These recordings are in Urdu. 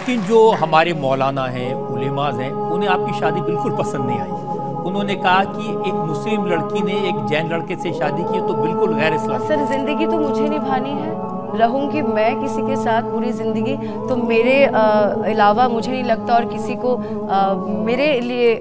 لیکن جو ہمارے مولانا ہیں، علماء ہیں، انہیں آپ کی شادی بالکل پسند نہیں آئی۔ انہوں نے کہا کہ ایک مسلم لڑکی نے ایک جین لڑکے سے شادی کی تو بالکل غیر اسلامی۔ سر زندگی تو مجھے نبھانی ہے، رہوں گی میں کسی کے ساتھ پوری زندگی، تو میرے علاوہ مجھے نہیں لگتا اور کسی کو میرے لیے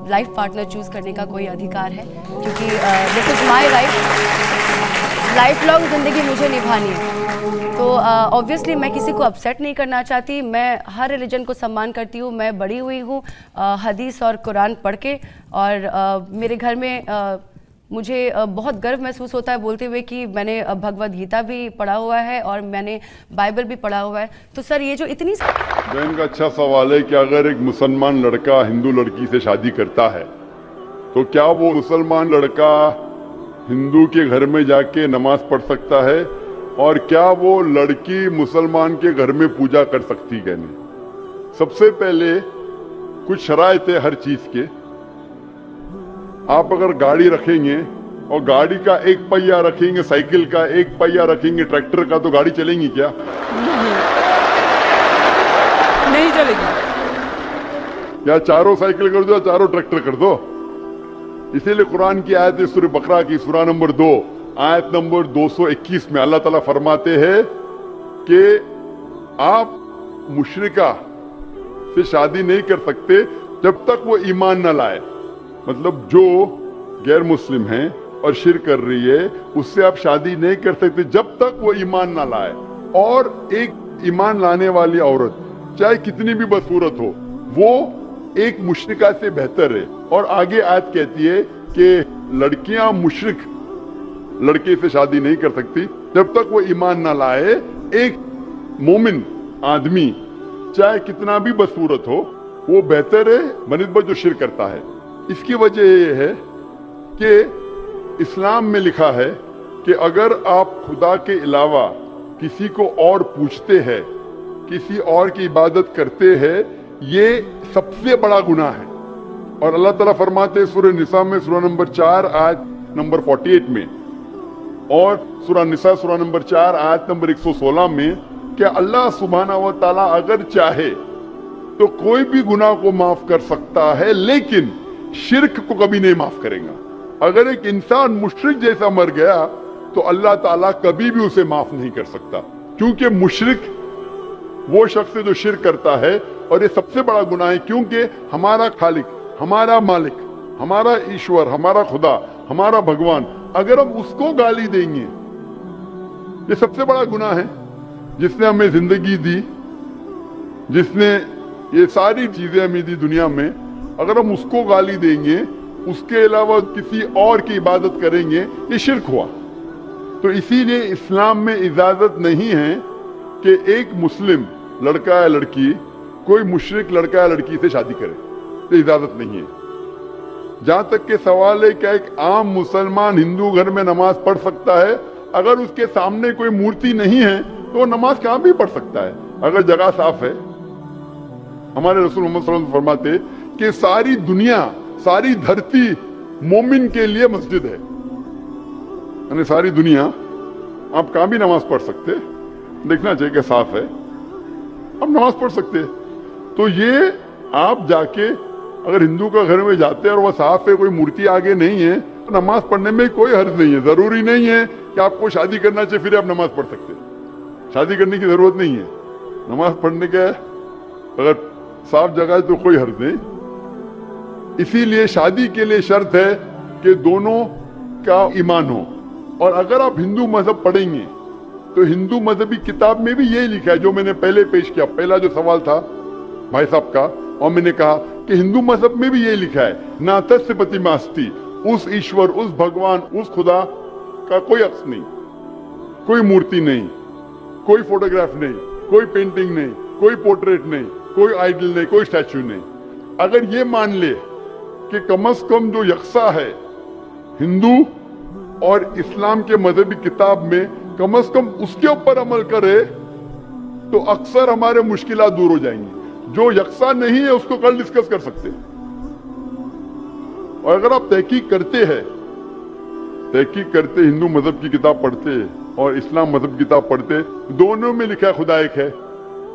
لائف پارٹنر چوز کرنے کا کوئی ادھیکار ہے، کیونکہ دس از مائی لائف لانگ زندگی مجھے نبھانی ہے۔ تو آبویسلی میں کسی کو اپسیٹ نہیں کرنا چاہتی، میں ہر ریلیجن کو سمان کرتی ہوں، میں بڑی ہوئی ہوں حدیث اور قرآن پڑھ کے، اور میرے گھر میں مجھے بہت گرو محسوس ہوتا ہے بولتے ہوئے کہ میں نے بھگوت گیتا بھی پڑھا ہوا ہے اور میں نے بائبل بھی پڑھا ہوا ہے۔ تو سر یہ جو اتنی بہن کا اچھا سوال ہے کہ اگر ایک مسلمان لڑکا ہندو لڑکی سے شادی کرتا ہے تو کیا وہ مسلمان لڑکا ہندو کے گھر میں جا کے نماز پڑھ سکتا ہے، اور کیا وہ لڑکی مسلمان کے گھر میں پوجا کر سکتی ہے؟ نہیں۔ سب سے پہلے کچھ شرائط ہے ہر چیز کے۔ آپ اگر گاڑی رکھیں گے اور گاڑی کا ایک پہیہ رکھیں گے، سائیکل کا ایک پہیہ رکھیں گے، ٹریکٹر کا، تو گاڑی چلیں گی کیا؟ نہیں چلے گی۔ یا چاروں سائیکل کر دو یا چاروں ٹریکٹر کر دو۔ اسی لیے قرآن کی آیت سورہ بقرہ کی سورہ نمبر 2 آیت نمبر 221 میں اللہ تعالیٰ فرماتے ہیں کہ آپ مشرکہ سے شادی نہیں کر سکتے جب تک وہ ایمان نہ لائے۔ مطلب جو غیر مسلم ہیں اور شرک کر رہی ہے اس سے آپ شادی نہیں کر سکتے جب تک وہ ایمان نہ لائے۔ اور ایک ایمان لانے والی عورت چاہے کتنی بھی بدصورت ہو وہ ایک مشرکہ سے بہتر ہے۔ اور آگے آیت کہتی ہے کہ لڑکیاں مشرک لڑکے سے شادی نہیں کر سکتی جب تک وہ ایمان نہ لائے۔ ایک مومن آدمی چاہے کتنا بھی بدصورت ہو وہ بہتر ہے بنسبت جو شرک کرتا ہے۔ اس کی وجہ یہ ہے کہ اسلام میں لکھا ہے کہ اگر آپ خدا کے علاوہ کسی کو اور پوچھتے ہیں، کسی اور کی عبادت کرتے ہیں، یہ سب سے بڑا گناہ ہے۔ اور اللہ تعالیٰ فرماتے ہیں سورہ نساء میں سورہ نمبر 4 آیت نمبر 48 میں، اور سورہ نساء سورہ نمبر 4 آیت نمبر 116 میں کہ اللہ سبحانہ و تعالیٰ اگر چاہے تو کوئی بھی گناہ کو معاف کر سکتا ہے، لیکن شرک کو کبھی نہیں معاف کرے گا۔ اگر ایک انسان مشرک جیسا مر گیا تو اللہ تعالیٰ کبھی بھی اسے معاف نہیں کر سکتا، کیونکہ مشرک وہ شخص ہے جو شرک کرتا ہے، اور یہ سب سے بڑا گناہ ہے، کیونکہ ہمارا خالق، ہمارا مالک، ہمارا ایشور، ہمارا خدا، ہمارا بھگوان، اگر ہم اس کو گالی دیں گے، یہ سب سے بڑا گناہ ہے۔ جس نے ہمیں زندگی دی، جس نے یہ ساری چیزیں ہمیں دی دنیا میں، اگر ہم اس کو گالی دیں گے، اس کے علاوہ کسی اور کی عبادت کریں گے، یہ شرک ہوا۔ تو اسی لیے اسلام میں اجازت نہیں ہے کہ ایک مسلم لڑکا یا لڑکی کوئی مشرک لڑکا یا لڑکی سے شادی کرے، یہ اجازت نہیں ہے۔ جہاں تک کہ سوال ہے کہ ایک عام مسلمان ہندو گھر میں نماز پڑھ سکتا ہے، اگر اس کے سامنے کوئی مورتی نہیں ہے تو وہ نماز کہاں بھی پڑھ سکتا ہے اگر جگہ صاف ہے۔ ہمارے رسول محمد صلی اللہ علیہ وسلم فرماتے کہ ساری دنیا، ساری دھرتی مومن کے لیے مسجد ہے، یعنی ساری دنیا آپ کہاں بھی نماز پڑھ سکتے، دیکھنا چاہیے کہ صاف ہے، آپ نماز پڑھ سکتے۔ تو یہ آپ جا کے اگر ہندو کا گھر میں جاتے ہیں اور وہ صاف ہے، کوئی مورتی آگے نہیں ہے، تو نماز پڑھنے میں کوئی حرج نہیں ہے۔ ضروری نہیں ہے کہ آپ کو شادی کرنا چاہیے پھر آپ نماز پڑھ سکتے، شادی کرنے کی ضرورت نہیں ہے۔ نماز پڑھنے کا اگر صاف جگہ ہے تو کوئی حرج نہیں۔ اسی لیے شادی کے لیے شرط ہے کہ دونوں کا ایمان ہو۔ اور اگر آپ ہندو مذہب پڑھیں گے تو ہندو مذہبی کتاب میں بھی یہی لکھا ہے جو میں نے پہلے پیش کیا، پہلا جو سوال تھا بھائی صاحب کا، اور میں نے کہا کہ ہندو مذہب میں بھی یہی لکھا ہے، ناتس پتیماستی، اس ایشور، اس بھگوان، اس خدا کا کوئی عکس نہیں، کوئی مورتی نہیں، کوئی فوٹوگراف نہیں، کوئی پینٹنگ نہیں، کوئی پورٹریٹ نہیں، کوئی آئیڈل نہیں، کوئی اسٹیچو نہیں۔ اگر یہ مان لے کہ کم از کم جو یکساں ہے ہندو اور اسلام کے مذہبی کتاب میں، کم از کم اس کے اوپر عمل کرے تو اکثر ہمارے مشکلات دور ہو جائیں گی۔ جو یکساں نہیں ہے اس کو کل ڈسکس کر سکتے ہیں۔ اور اگر آپ تحقیق کرتے ہیں، ہندو مذہب کی کتاب پڑھتے اور اسلام مذہب کی کتاب پڑھتے، دونوں میں لکھا ہے خدا ایک ہے،